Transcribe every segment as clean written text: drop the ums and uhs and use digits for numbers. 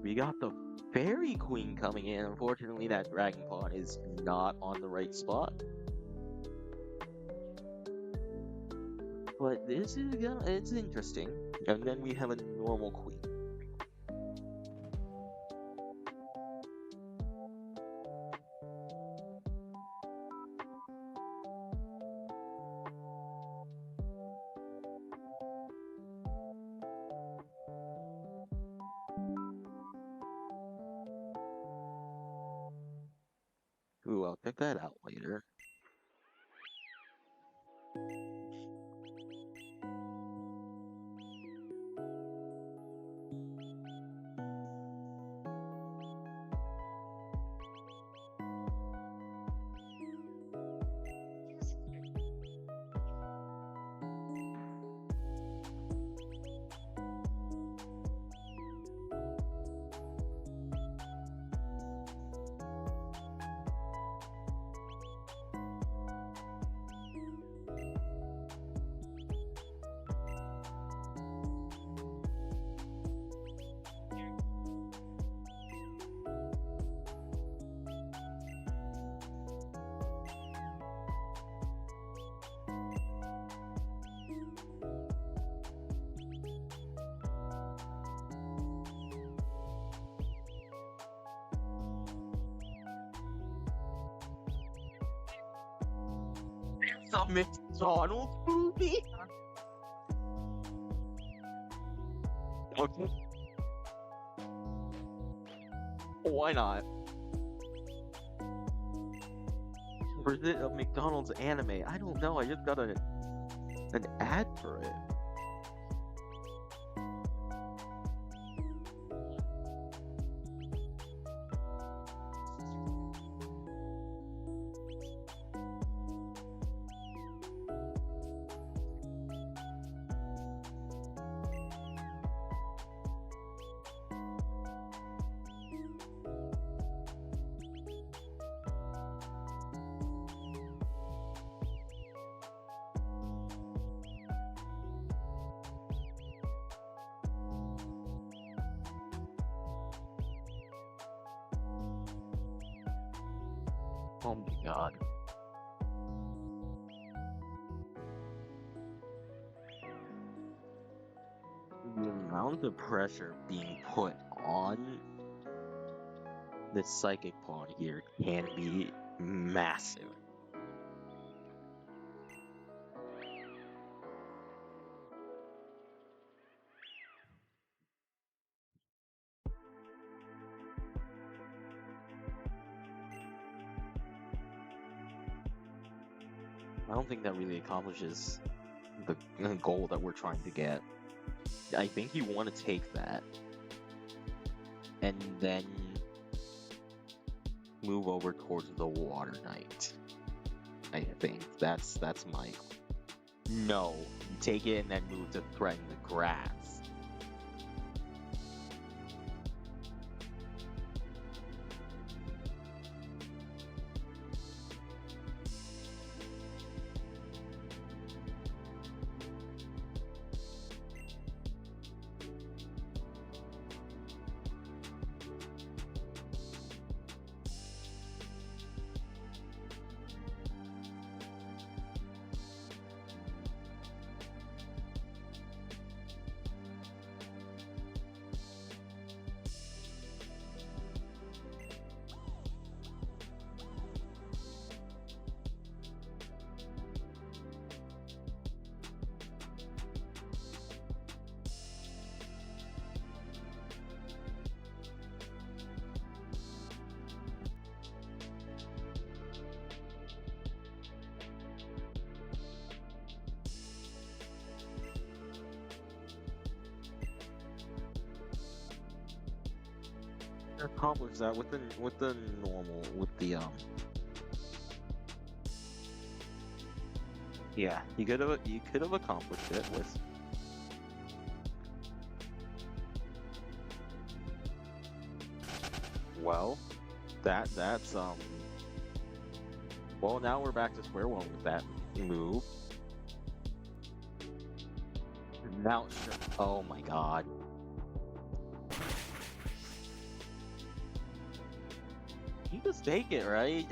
We got the Fairy Queen coming in. Unfortunately, that Dragon Pawn is not on the right spot. But this is it's interesting. And then we have a normal queen. Ooh, I'll check that out later. The McDonald's movie? Okay. Why not? Or is it a McDonald's anime? I don't know. I just got an ad for it. Oh my god. The amount of pressure being put on the psychic pawn here can be massive. I don't think that really accomplishes the goal that we're trying to get. I think you want to take that and then move over towards the Water Knight. I think that's my. No, take it and then move to threaten the grass. Accomplish that with the normal yeah, you could have accomplished it with well that's well, now we're back to square one with that move. Now oh my god. just take it, right?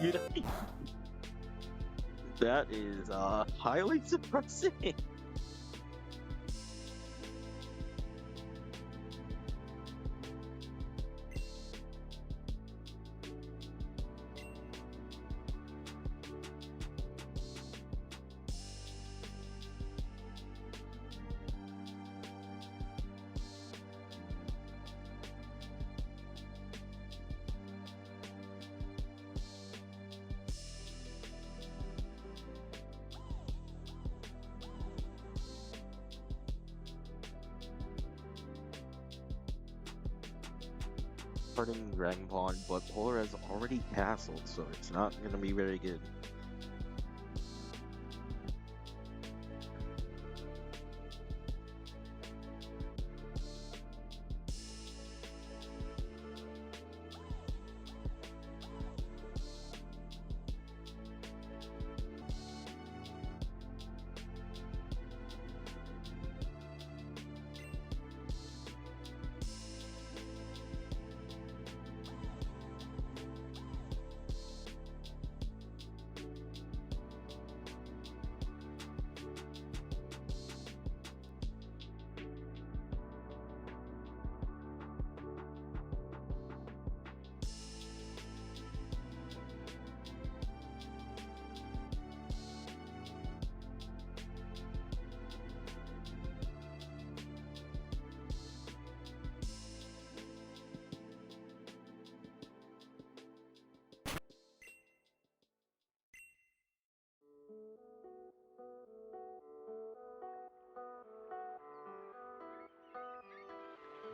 You know, that is highly surprising. Starting Dragon Pond, but Polar has already castled, so it's not gonna be very good.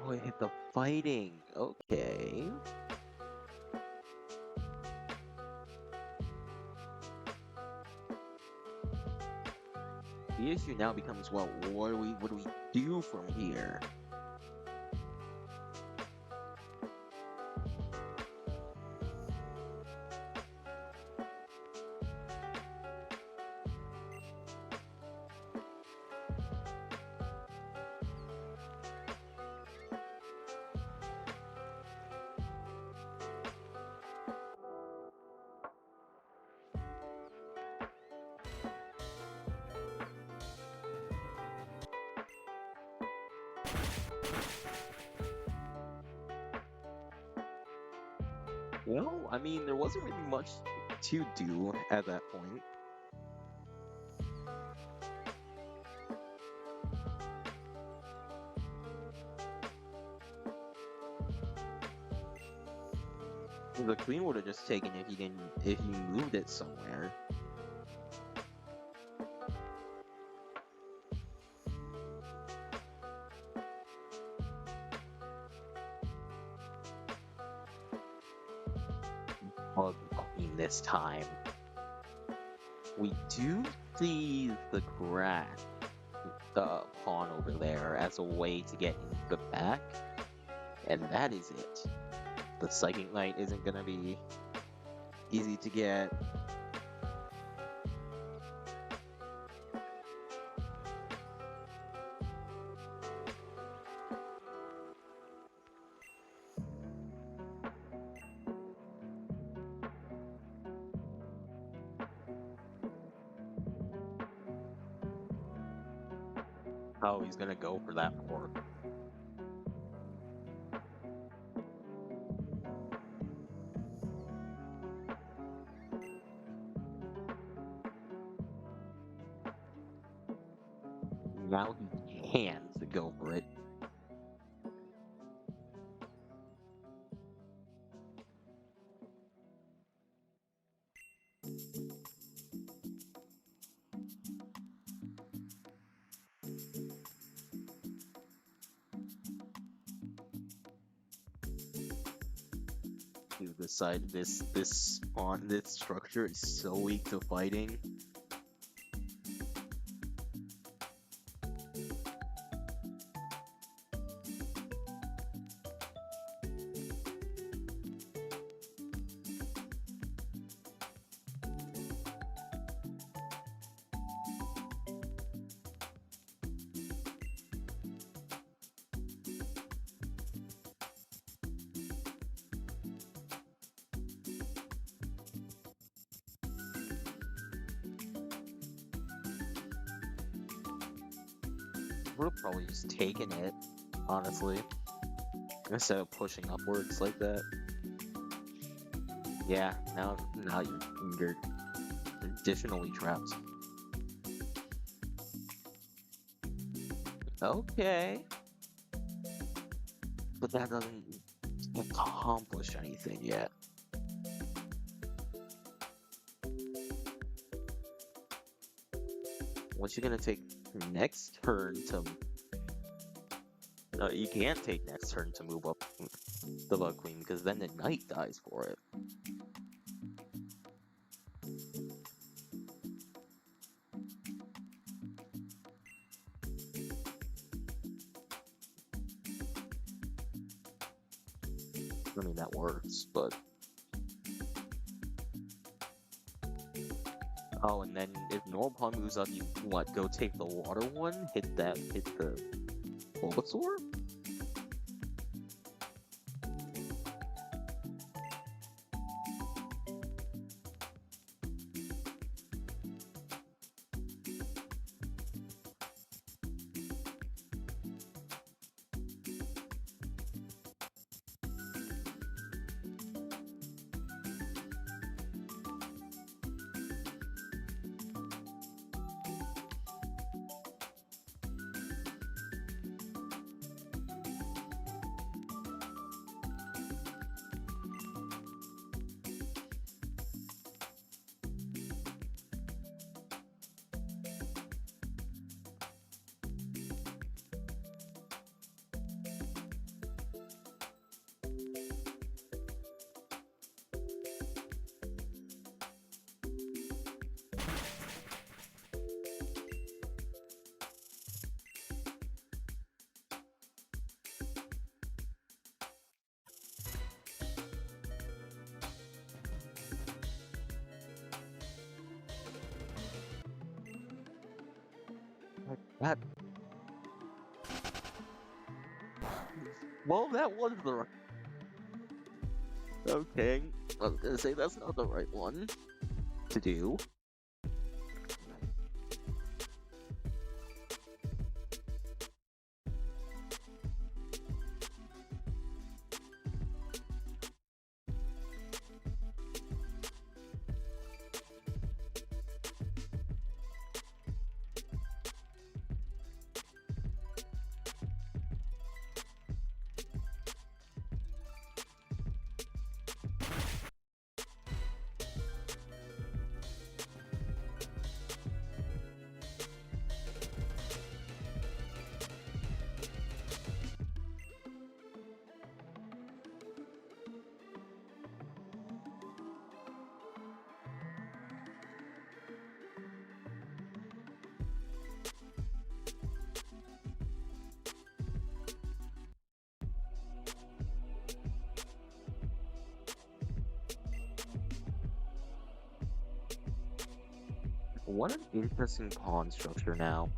Oh, it hit the fighting. Okay. The issue now becomes, well, what do we do from here? Well, I mean, there wasn't really much to do at that point. The queen would have just taken it if you moved it somewhere. Oh, the queen this time. We do see the grass, the pawn over there, as a way to get into the back, and that is it. The Psychic Knight isn't gonna be easy to get. Oh, he's gonna go for that fork. Now he can go for it. To decide this pawn, this structure is so weak to fighting. would have probably just taken it, honestly, instead of pushing upwards like that. Yeah, now you're additionally trapped. Okay. But that doesn't accomplish anything yet. What's you gonna take next turn to... No, you can't take next turn to move up the Bug Queen, because then the knight dies for it. I mean, that works, but... Oh, and then if normal pawn moves up, you what? Go take the water one, hit the Bulbasaur? That... Well, that was the right... Okay, I was gonna say that's not the right one to do. What an interesting pawn structure now.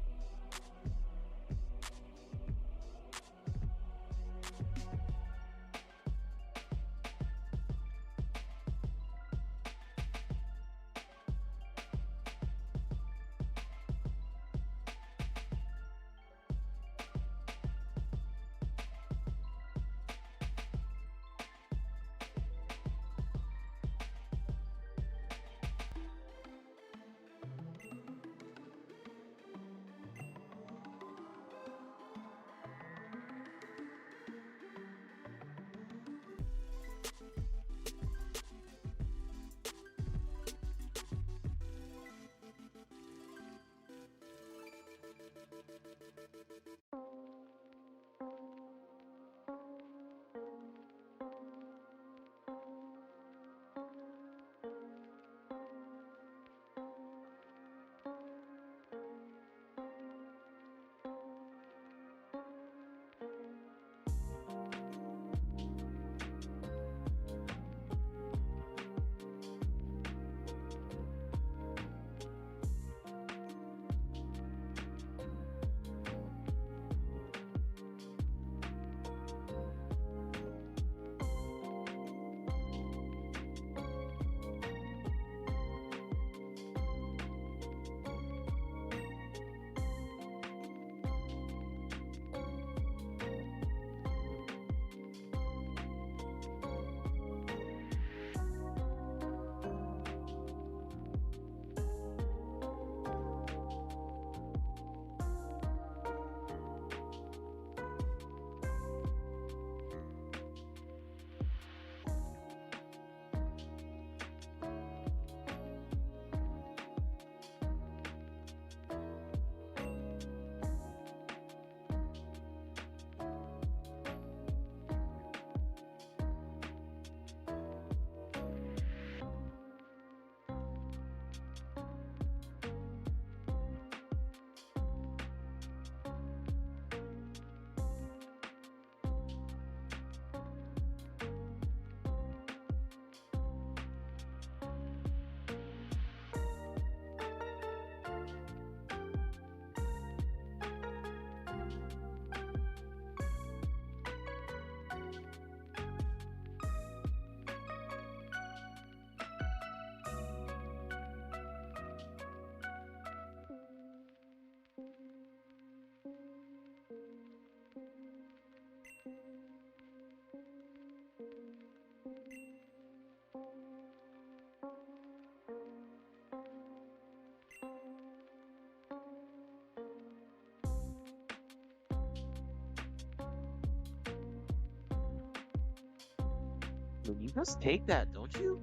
You just take that, don't you?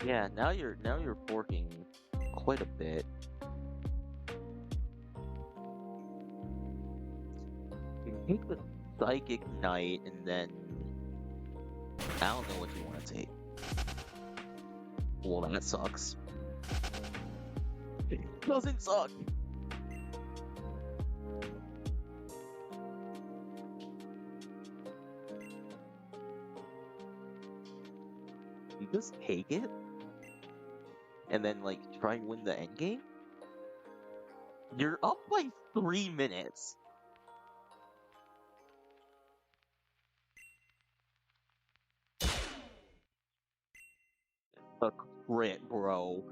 Yeah, now you're forking quite a bit. You can take the Psychic Knight and then I don't know what you want to take. Well, that sucks. It doesn't suck. You just take it and then like try and win the end game. You're up by 3 minutes. A crit, bro.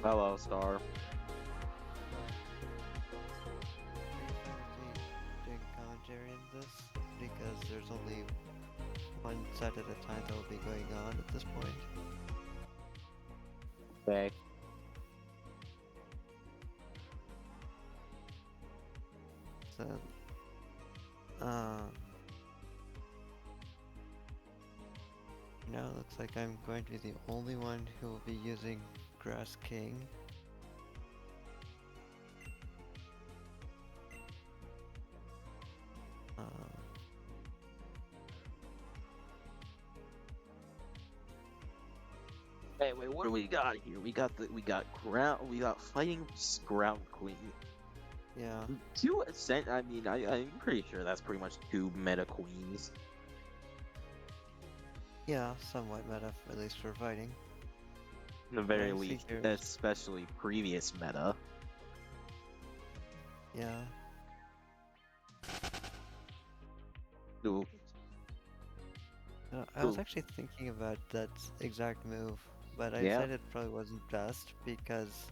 Hello, Star. Doing commentary in this because there's only one set at a time that will be going on at this point. Okay. So, um, now it looks like I'm going to be the only one who will be using Grass King. Hey, wait, what do we got here? We got fighting ground queen. Yeah, Two ascent. I mean, I'm pretty sure that's pretty much two meta queens. yeah, somewhat meta, at least for fighting. In the very I see least, here's- especially previous meta. Yeah, Ooh, I was ooh, actually thinking about that exact move, but I yeah. decided it probably wasn't best because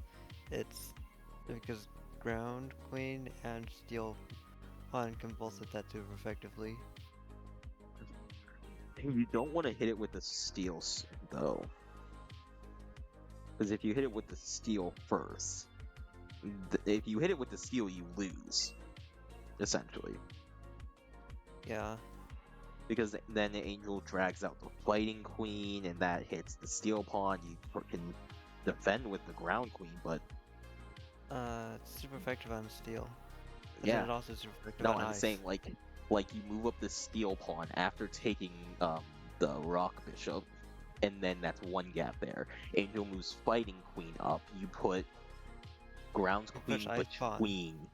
Ground Queen and Steel Pawn can both hit that super effectively. You don't want to hit it with the steels though, because if you hit it with the steel first, if you hit it with the steel, you lose, essentially. Yeah, Because then the angel drags out the fighting queen, and that hits the steel pawn. You can defend with the ground queen, but it's super effective on Steel. But then yeah, it also is super effective no, on I'm Ice. saying like you move up the steel pawn after taking the rock bishop, and then that's one gap there. Angel moves fighting queen up. You put ground You push queen Ice Pawn. between.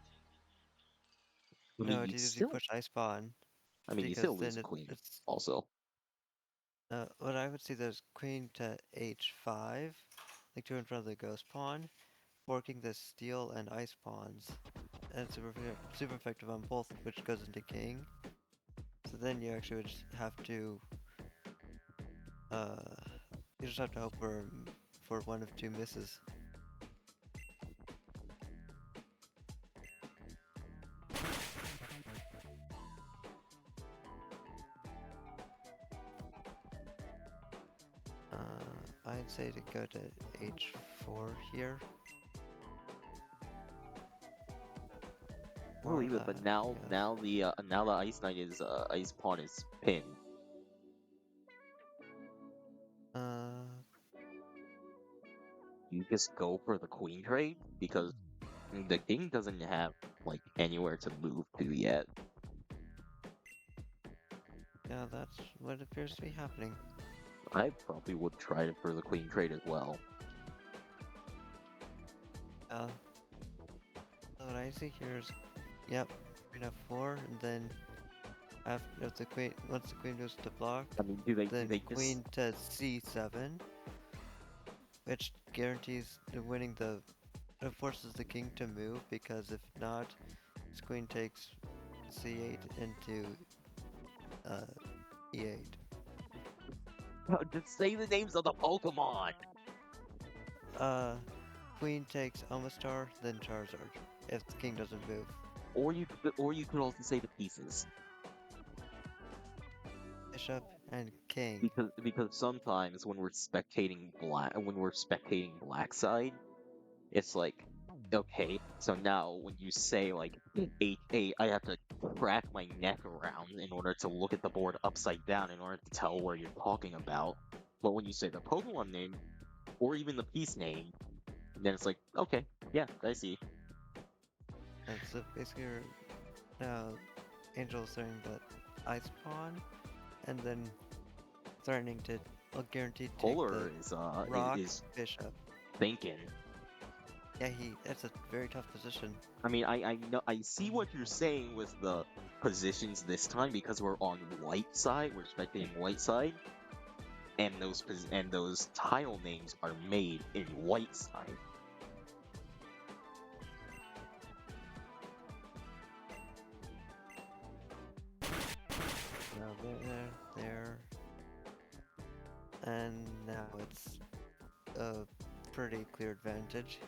I mean, No, you it is you still. push Ice Pawn. I mean, you Because still lose then a queen. it's Also, what I would see there's Queen to H5, like two in front of the Ghost Pawn, forking the Steel and Ice Pawns. And it's super effective on both, which goes into King. So then you actually would just have to uh, you just have to hope for one of two misses. I'd say to go to H4 here. I'll Or leave it. But I guess. now the ice knight is ice pawn is pinned. Uh, You just go for the queen trade because the king doesn't have like anywhere to move to yet. yeah, that's what appears to be happening. I probably would try it for the queen trade as well. Uh, so what I see here is, yep, queen f4, and then after if the queen, once the queen goes to block, I mean, do then they just queen to c7, which guarantees the winning the, it forces the king to move, because if not, his queen takes c8 into uh, e8. just say the names of the Pokemon? Uh, queen takes Omastar, then Charizard, if the king doesn't move. Or you could also say the pieces. Bishop and king. Because sometimes when we're spectating black side, it's like, okay, so now when you say like H8, I have to crack my neck around in order to look at the board upside down in order to tell where you're talking about. But when you say the Pokemon name or even the piece name, then it's like, okay, yeah, I see. And so basically, now Angel's throwing the ice pawn, and then threatening to, well, guaranteed take the Polar rock is bishop. thinking. Yeah, that's a very tough position. I mean, I know I see what you're saying with the positions this time because we're on white side, we're spectating white side, and those tile names are made in white side. Now there, and now it's a pretty clear advantage.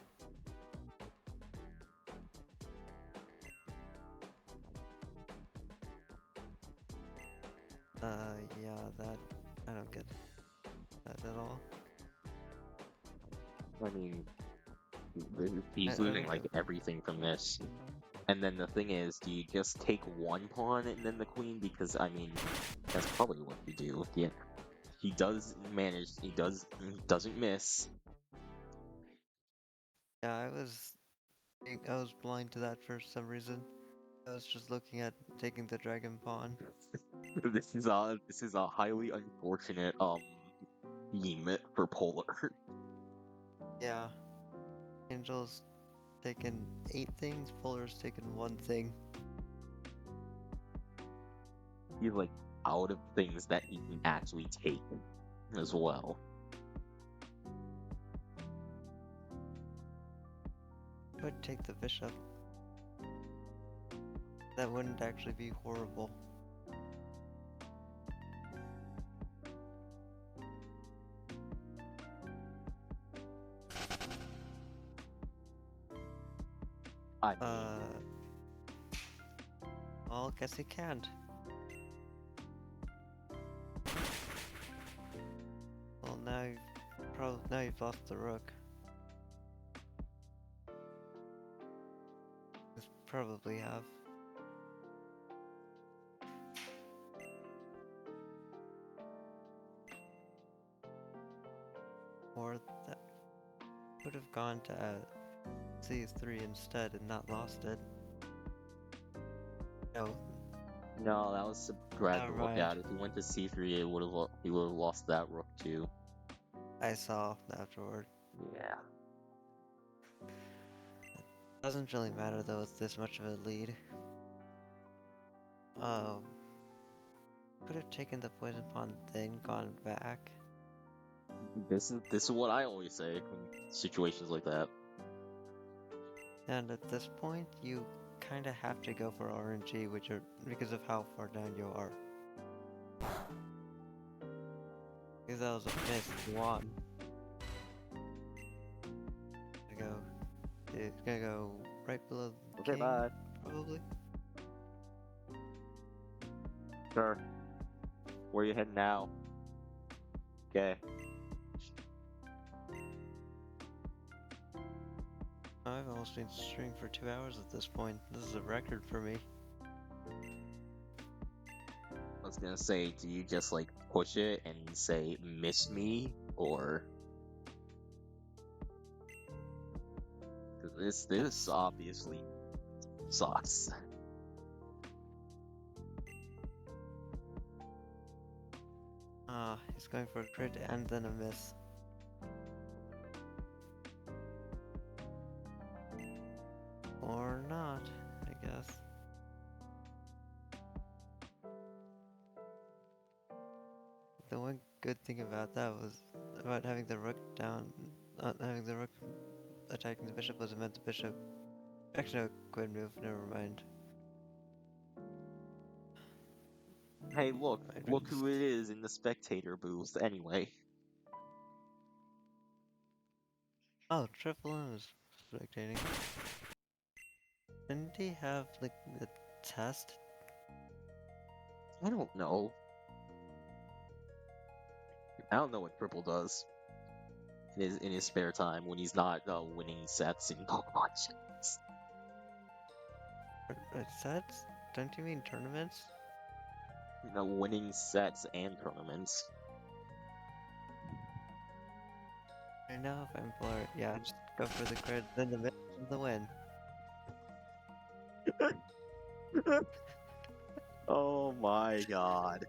Yeah, that I don't get that at all. I mean, he's I losing think like everything from this. And then the thing is, do you just take one pawn and then the queen? Because I mean, that's probably what you do. Yeah, he does manage. He doesn't miss. yeah, I was blind to that for some reason. I was just looking at taking the dragon pawn. This is a highly unfortunate theme for Polar. Yeah, Angel's taken 8 things, Polar's taken 1 thing. He's like out of things that he can actually take as well. I would take the bishop. That wouldn't actually be horrible. I mean, Well, guess he can't. Well, now you've lost the rook. You probably have. Or that would have gone to c3 instead and not lost it. No, no, that was a gradual never look mind. at. If he went to c3, he would have lost that rook too. I saw afterward. Yeah. Doesn't really matter though, it's this much of a lead. Um, could have taken the poison pawn, then gone back. This is what I always say in situations like that. And at this point, you kind of have to go for RNG, because of how far down you are. Because that was a missed one. It's gonna go right below the Okay, king, bye. probably. Sure. Where you heading now? Okay. I've almost been streaming for 2 hours at this point. This is a record for me. I was gonna say, do you just like push it and say "miss me" or 'cause this That's obviously sucks. he's going for a crit and then a miss. Or not, I guess. The one good thing about that was about having the rook down, not having the rook attacking the bishop was it meant the bishop. Actually, no, good move. Never mind. Hey, look, Right, look who it is in the spectator booth. Anyway, oh, Triple M is spectating. Didn't he have like the test? I don't know. I don't know what Triple does in his spare time when he's not winning sets in Pokemon. Sets? Don't you mean tournaments? You know, winning sets and tournaments. I know if I'm bored. Yeah, just go for the crit, then the miss, and the win. Oh my god.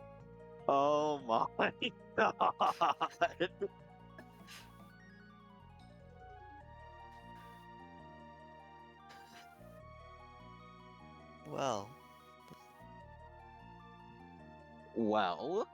Oh my god. Well, Well,